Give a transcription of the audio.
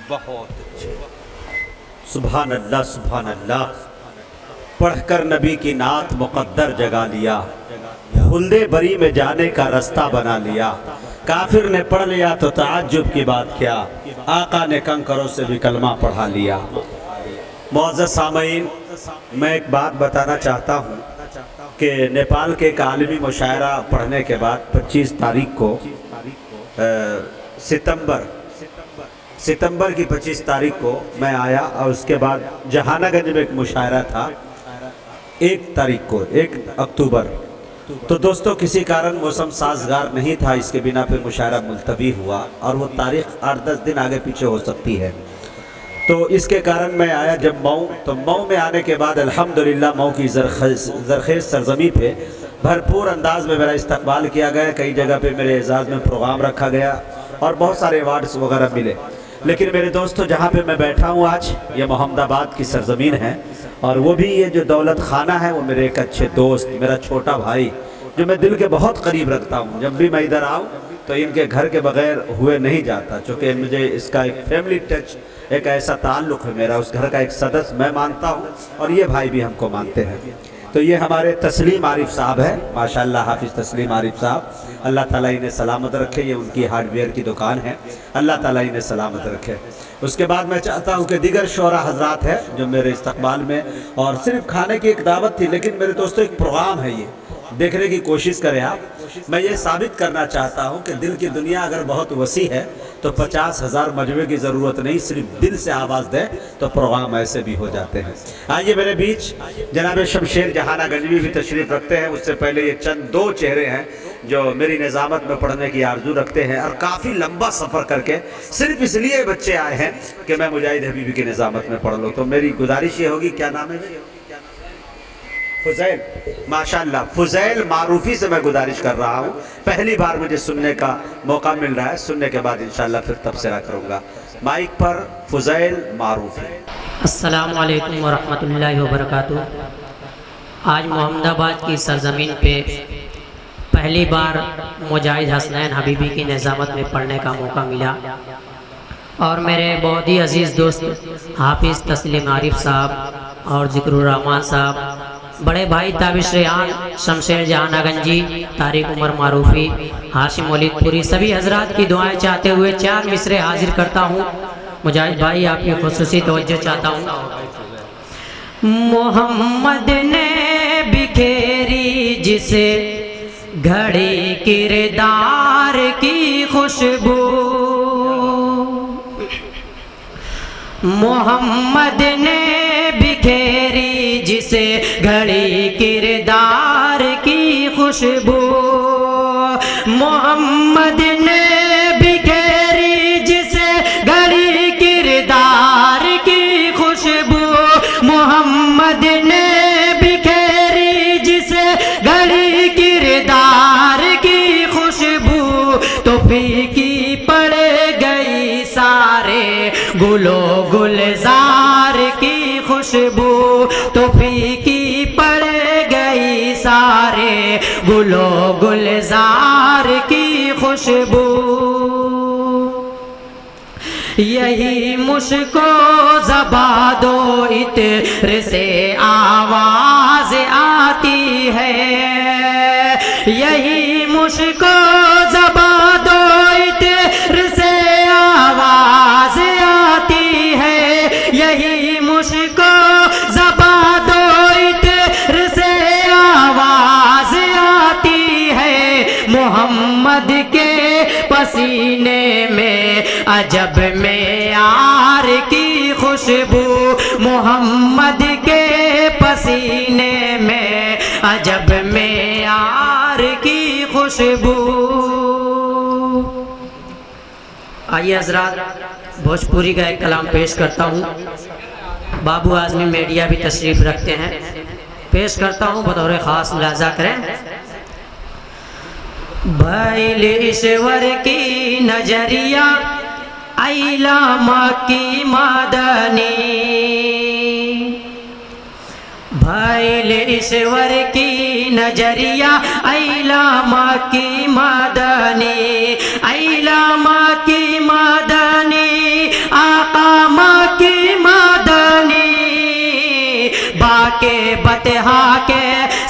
بہت اچھے، سبحان اللہ سبحان اللہ، پڑھ کر نبی کی نعت مقدر جگا لیا، خلد بری میں جانے کا رستہ بنا لیا، کافر نے پڑھ لیا تو تعجب کی بات کیا، آقا نے کنکروں سے بھی کلمہ پڑھا لیا۔ معزز سامعین، میں ایک بات بتانا چاہتا ہوں کہ نیپال کے ایک عالمی مشاعرہ پڑھنے کے بعد 25 تاریخ کو ستمبر کی 25 تاریخ کو میں آیا، اور اس کے بعد جہانہ گنج میں ایک مشاعرہ تھا 1 اکتوبر، تو دوستو کسی کارن موسم سازگار نہیں تھا، اس کے بنا پہ مشاعرہ ملتوی ہوا، اور وہ تاریخ 8-10 دن آگے پیچھے ہو سکتی ہے، تو اس کے کارن میں آیا جب مئو میں آنے کے بعد الحمدللہ مئو کی زرخیز سرزمین پہ بھرپور انداز میں میرا استقبال کیا گیا، کئی جگہ پہ میرے اعزاز میں پروگرام رکھا گیا اور بہت سارے ایوارڈز وغیرہ ملے، لیکن میرے دوستو جہاں پہ میں بیٹھا ہوں آج یہ محمد آباد کی سرزمین ہے، اور وہ بھی یہ جو دولت خانہ ہے وہ میرے ایک اچھے دوست، میرا چھوٹا بھائی جو میں دل کے بہت قریب رکھتا ہوں، جب بھی میں ادھر آؤں تو ان کے گھر کے بغیر ہوئے نہیں جاتا، چونکہ مجھے اس کا ایک فیملی ٹچ، ایک ایسا تعلق ہے میرا، اس گھر کا ایک سدس میں مانتا ہوں اور یہ بھائی بھی ہم کو مانتے ہیں۔ تو یہ ہمارے تسلیم عارف صاحب ہے، ماشاءاللہ حافظ تسلیم عارف صاحب، اللہ تعالیٰ انہیں سلامت رکھے، یہ ان کی ہارڈ ویئر کی دکان ہے، اللہ تعالیٰ انہیں سلامت رکھے۔ اس کے بعد میں چاہتا ہوں کہ دیگر شعراء حضرات ہیں جو میرے استقبال میں، اور صرف کھانے کی ایک دعوت تھی، لیکن میرے دوستو ایک پروگرام ہے، یہ دیکھنے کی کوشش کریں آپ۔ میں یہ ثابت کرنا چاہتا ہوں کہ دل کی دنیا اگر بہت وسیع ہے تو 50,000 مجموعے کی ضرورت نہیں، صرف دل سے آواز دے تو پروگرام ایسے بھی ہو جاتے ہیں۔ آئیے میرے بیچ جناب شمشیر جہانہ گنجوی بھی تشریف رکھتے ہیں، اس سے پہلے یہ چند 2 چہرے ہیں جو میری نظامت میں پڑھنے کی آرزو رکھتے ہیں، اور کافی لمبا سفر کر کے صرف اس لیے بچے آئے ہیں کہ میں مجاہد حبیبی کی نظامت میں پڑھ لوں، تو میری گزارش یہ ہوگی، کیا نام ہے؟ فضیل، ماشاءاللہ فضیل معروفی سے میں گزارش کر رہا ہوں، پہلی بار مجھے سننے کا موقع مل رہا ہے، سننے کے بعد انشاءاللہ پھر تبصرہ کروں گا۔ مائک پر فضیل معروفی۔ السلام علیکم ورحمۃ اللہ وبرکاتہ۔ آج محمد آباد کی سرزمین پہ پہلی بار مجاہد حسنین حبیبی کی نظامت میں پڑھنے کا موقع ملا، اور میرے بہت ہی عزیز دوست حافظ تسلیم عارف صاحب اور ذکر الرحمان صاحب، بڑے بھائی تابش ریحان شمشیر جہانہ گنجی، طارق عمر معروفی، ہاشم ولید پوری، سبھی حضرات کی دعائیں چاہتے ہوئے 4 مصرے حاضر کرتا ہوں۔ مجاہد بھائی آپ کی خصوصی توجہ چاہتا ہوں۔ محمد نے بکھیری جسے گھڑی کردار کی خوشبو، محمد نے بکھیری جسے گھڑی کردار کی خوشبو، محمد نے بکھیری جسے گھڑی کردار کی خوشبو، محمد نے بکھیری جسے گھڑی کردار کی خوشبو، تو پھیکی پڑ گئی سارے گلو گلزار کی خوشبو، تو پھیکی پڑ گئی سارے گلو گلزار کی خوشبو، یہی مشک و زباد و عطر سے آواز آتی ہے، یہی مشک و زباد و عطر سے آواز آتی ہے، یہی مشک و زباد و عطر سے آواز آتی ہے، محمد کے پسینے میں عجب معیار کی خوشبو، محمد کے پسینے میں عجب معیار کی خوشبو۔ آئیے حضرات بھوجپوری کا ایک کلام پیش کرتا ہوں، بابو اعظمی میڈیا بھی تشریف رکھتے ہیں، پیش کرتا ہوں، بطور خاص ملاحظہ کریں۔ بھیلیشور کی نجریہ ایلامہ کی مدنی، بھیلیشور کی نجریہ ایلامہ کی مدنی، ایلامہ کی مدنی، آقا